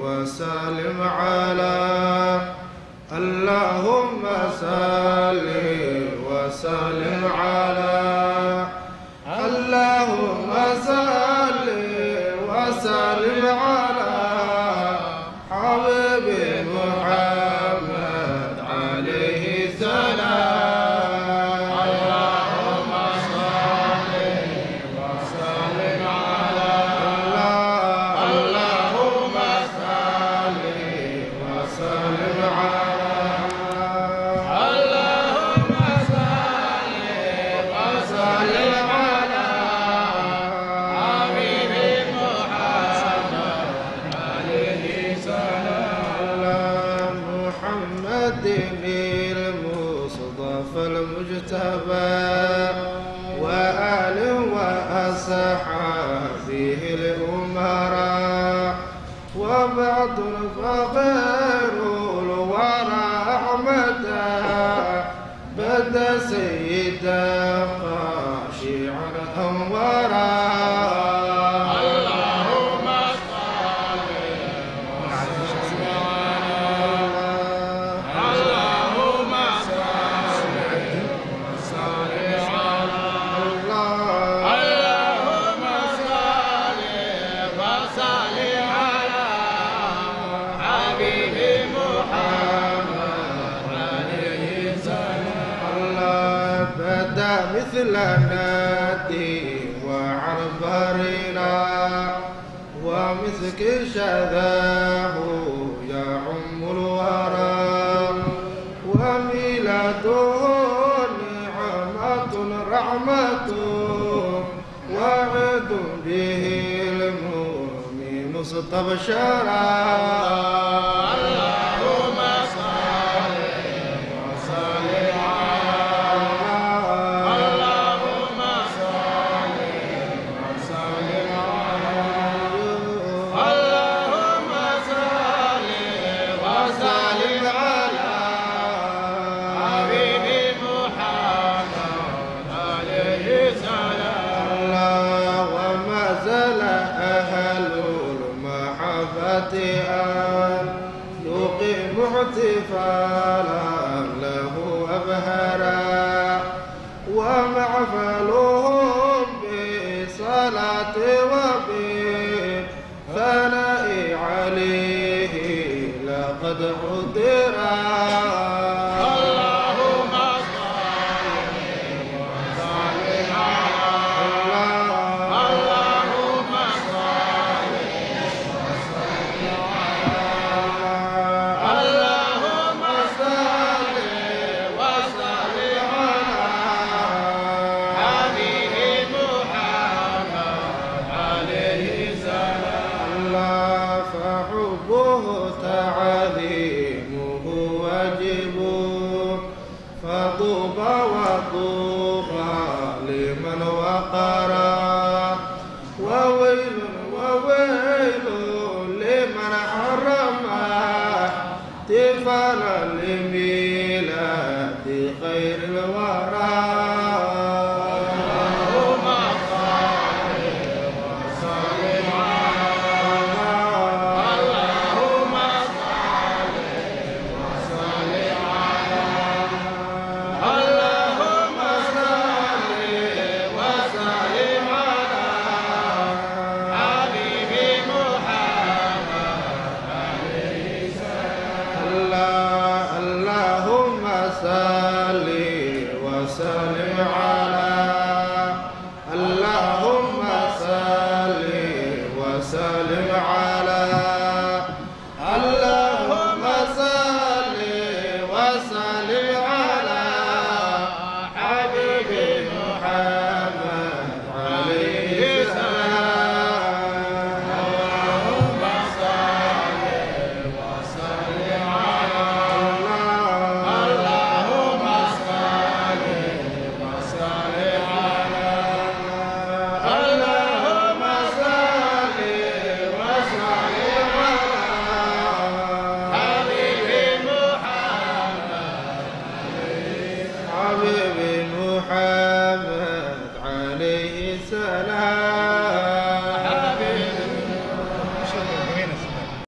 وسلم على اللهم صل وسلم على اللهم صل وسلم على حبيبي محمد عليه السلام اللهم صل وسلم على اللهم صل وسلم على اللهم صل وسلم على حبيبي محمد عليه السلام محمد المصطفى المجتبى وآل وأصحابه الأمراء وبعد فخير الورى أحمدا بدا سيدا خاشعا أنورا اللهم صل وسلم اللهم صل وسلم على اللهم صل وسلم على حبيبي محمد عليه السلام الله بدا مثل نادي وعنبرنا ومسك شذاه يعم الورى وميلاده نعمة رحمة وعد به المؤمن استبشرا اللهم صل وسلم على اللهم صل وسلم على اللهم صل وسلم على حبيبي محمد عليه السلام وما زال أهل المحبة أن يقيم احتفالا له أبهرا ومحفلهم بصلاة وبثناء عليه لقد حضرا اللهم صل وسلم على اللهم صل وسلم على اللهم صل وسلم على حبيبي محمد عليه السلام الله فحبه تعظيمه واجب فطوبى وطوبى لمن وقرا وويل وويل لمن حرم احتفالا